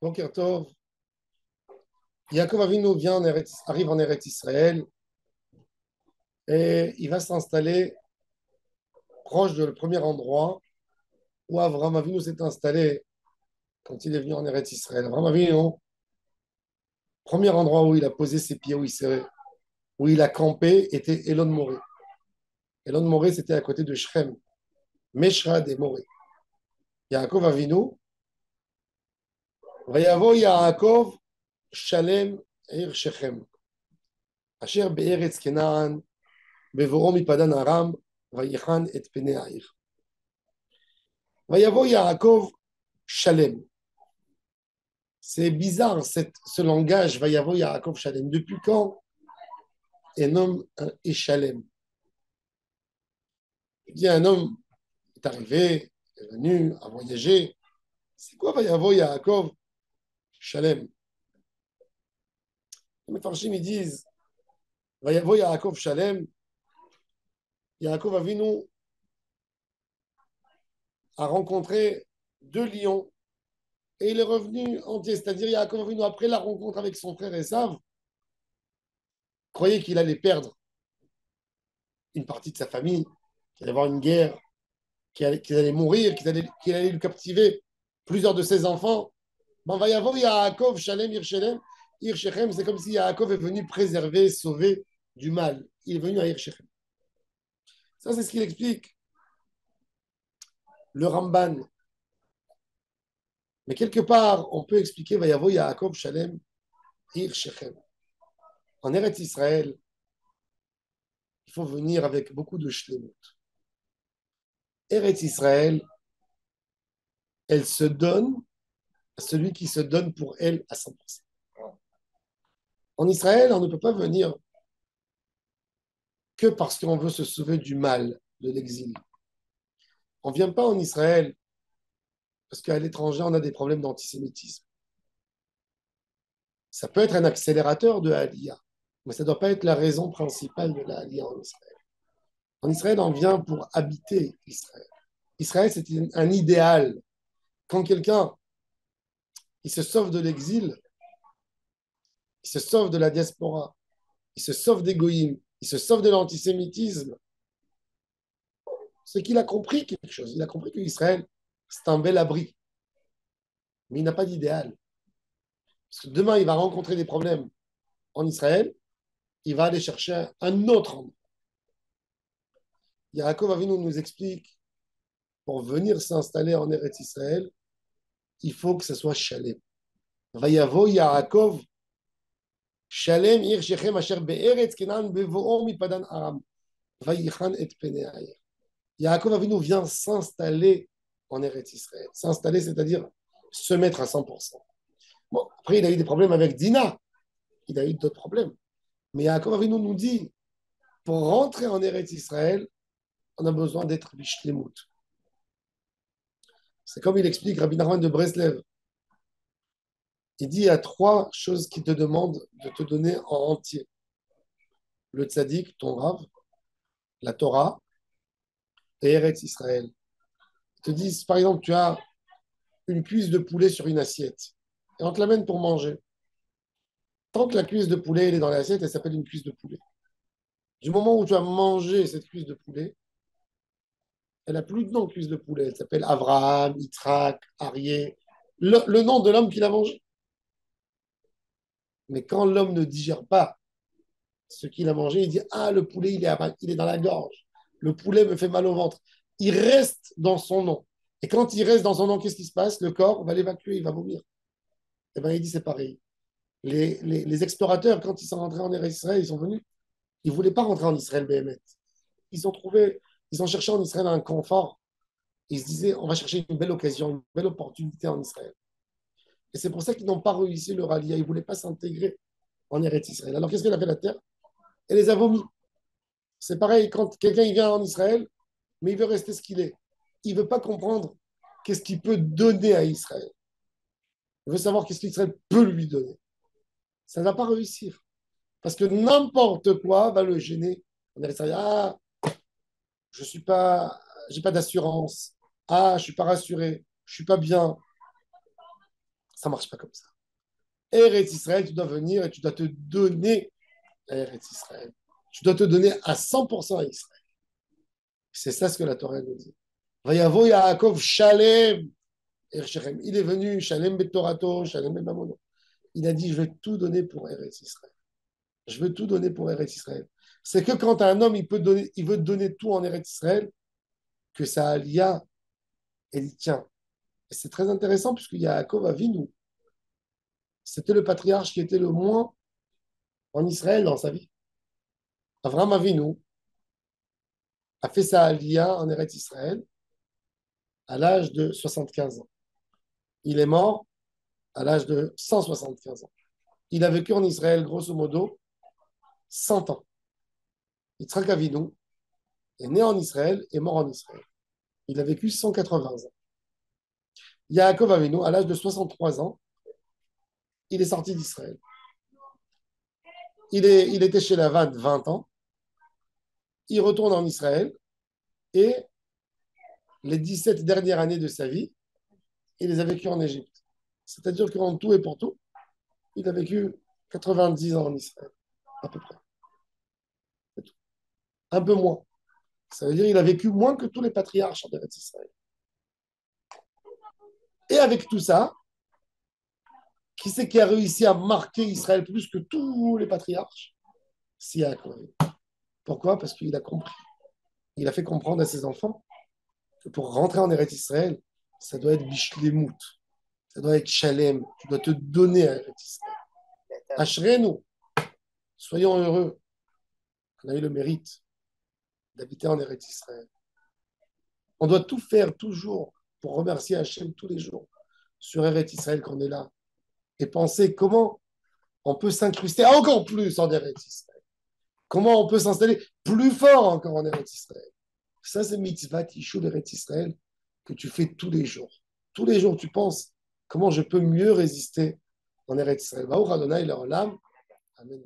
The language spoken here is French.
Boker Tov, Yaakov Avinu arrive en Eretz Israël et il va s'installer proche du premier endroit où Avraham Avinu s'est installé quand il est venu en Eretz Israël. Avraham Avinu, premier endroit où il a posé ses pieds, où il a campé, était Elon Moré. Elon Moré, c'était à côté de Shrem, Meshrad et Moré. Yaakov Avinu, Vayavo Yaakov Shalem Ir Shechem, Asher Be'eretz Kenaan, Bevoro Mipadan Aram, Vayichan et Pene Aïr. Vayavo Yaakov Shalem. C'est bizarre ce langage, Vayavo Yaakov Shalem. Depuis quand un homme est Shalem? Il dit un homme est arrivé, est venu, a voyagé. C'est quoi Vayavo Yaakov Shalem? Les Mefarshim, ils disent Vayavo Yaakov Shalem. Yaakov Avinu a rencontré deux lions et il est revenu entier. C'est-à-dire, Yaakov Avinu, après la rencontre avec son frère Esav, croyait qu'il allait perdre une partie de sa famille, qu'il allait avoir une guerre, qu'il allait mourir, qu'il allait lui captiver plusieurs de ses enfants. Ben, va y avoir Yaakov, Shalem, Irshechem, c'est comme si Yaakov est venu préserver, sauver du mal. Il est venu à Irshechem. Ça, c'est ce qu'il explique le Ramban. Mais quelque part, on peut expliquer va y avoir Yaakov, Shalem, Irshechem. En Eretz Israël, il faut venir avec beaucoup de shlemut. Eretz Israël, elle se donne à celui qui se donne pour elle à 100%. En Israël, on ne peut pas venir que parce qu'on veut se sauver du mal, de l'exil. On ne vient pas en Israël parce qu'à l'étranger, on a des problèmes d'antisémitisme. Ça peut être un accélérateur de l'Aliyah, mais ça ne doit pas être la raison principale de l'Aliyah en Israël. En Israël, on vient pour habiter Israël. Israël, c'est un idéal. Quand quelqu'un il se sauve de l'exil, il se sauve de la diaspora, il se sauve d'égoïsme, il se sauve de l'antisémitisme, c'est qu'il a compris quelque chose. Il a compris qu'Israël, c'est un bel abri. Mais il n'a pas d'idéal. Parce que demain, il va rencontrer des problèmes en Israël, il va aller chercher un autre endroit. Yaakov Avinu nous explique, pour venir s'installer en Eretz Israël, il faut que ce soit Shalem. Vayavo Yaakov, Shalem ir shechem asher be'eretz kenan bevo'o mipadan aram. Vayichan et pene'aïr. Yaakov Avinu vient s'installer en Eretz Israël. S'installer, c'est-à-dire se mettre à 100%. Bon, après, il a eu des problèmes avec Dina. Il a eu d'autres problèmes. Mais Yaakov Avinu nous dit, pour rentrer en Eretz Israël, on a besoin d'être bishlemut. C'est comme il explique Rabbi Nachman de Breslev. Il dit, il y a trois choses qu'il te demande de te donner en entier. Le tzaddik, ton Rav, la Torah et Eretz Israël. Ils te disent, par exemple, tu as une cuisse de poulet sur une assiette et on te l'amène pour manger. Tant que la cuisse de poulet elle est dans l'assiette, elle s'appelle une cuisse de poulet. Du moment où tu as mangé cette cuisse de poulet, elle n'a plus de nom, cuisse de poulet. Elle s'appelle Abraham, Yitzhak, Arié, le nom de l'homme qui l'a mangé. Mais quand l'homme ne digère pas ce qu'il a mangé, il dit ah, le poulet, il est dans la gorge. Le poulet me fait mal au ventre. Il reste dans son nom. Et quand il reste dans son nom, qu'est-ce qui se passe? Le corps va l'évacuer, il va vomir. Et bien, il dit c'est pareil. Les explorateurs, quand ils sont rentrés en Israël, ils sont venus. Ils ne voulaient pas rentrer en Israël, BMT. Ils ont cherché en Israël un confort. Ils se disaient, on va chercher une belle occasion, une belle opportunité en Israël. Et c'est pour ça qu'ils n'ont pas réussi le rallye. Ils ne voulaient pas s'intégrer en Eretz Israël. Alors qu'est-ce qu'elle a fait la terre? Elle les a vomis. C'est pareil, quand quelqu'un il vient en Israël, mais il veut rester ce qu'il est. Il ne veut pas comprendre qu'est-ce qu'il peut donner à Israël. Il veut savoir qu'est-ce qu'Israël peut lui donner. Ça ne va pas réussir. Parce que n'importe quoi va le gêner. On est ah, je suis pas, j'ai pas d'assurance. Ah, je suis pas rassuré. Je suis pas bien. Ça ne marche pas comme ça. Eretz Israël, tu dois venir et tu dois te donner à Eretz Israël. Tu dois te donner à 100% à Israël. C'est ça ce que la Torah nous dit. Vayavo Yaakov Shalem Ershechem. Il est venu, Shalem Betorato, Shalem Bemamono. Il a dit, je vais tout donner pour Eretz Israël. Je veux tout donner pour Eretz Israël. C'est que quand un homme, il veut donner tout en Eretz Israël, que ça alia, elle y tient. Et c'est très intéressant puisque Yaakov Avinu, c'était le patriarche qui était le moins en Israël dans sa vie. Avraham Avinu a fait sa alia en Eretz Israël à l'âge de 75 ans. Il est mort à l'âge de 175 ans. Il a vécu en Israël, grosso modo, 100 ans. Yitzhak Avinu est né en Israël et mort en Israël. Il a vécu 180 ans. Yaakov Avinu, à l'âge de 63 ans, il est sorti d'Israël. Il était chez Lavan 20 ans. Il retourne en Israël et les 17 dernières années de sa vie, il les a vécues en Égypte. C'est-à-dire qu'en tout et pour tout, il a vécu 90 ans en Israël, à peu près. Un peu moins. Ça veut dire qu'il a vécu moins que tous les patriarches en Eretz Israël. Et avec tout ça, qui c'est qui a réussi à marquer Israël plus que tous les patriarches? C'est Yaakov. Pourquoi? Parce qu'il a compris. Il a fait comprendre à ses enfants que pour rentrer en Eretz Israël, ça doit être Bishlemout. Ça doit être Shalem. Tu dois te donner à Eretz Israël. Ashrenu. Soyons heureux. On a eu le mérite d'habiter en Eretz Israël. On doit tout faire toujours pour remercier Hachem tous les jours sur Eretz Israël qu'on est là et penser comment on peut s'incruster encore plus en Eretz Israël. Comment on peut s'installer plus fort encore en Eretz Israël. Ça, c'est mitzvah Yishuv Eretz Israël que tu fais tous les jours. Tous les jours, tu penses comment je peux mieux résister en Eretz Israël. Baruch Adonai Le'olam. Amen.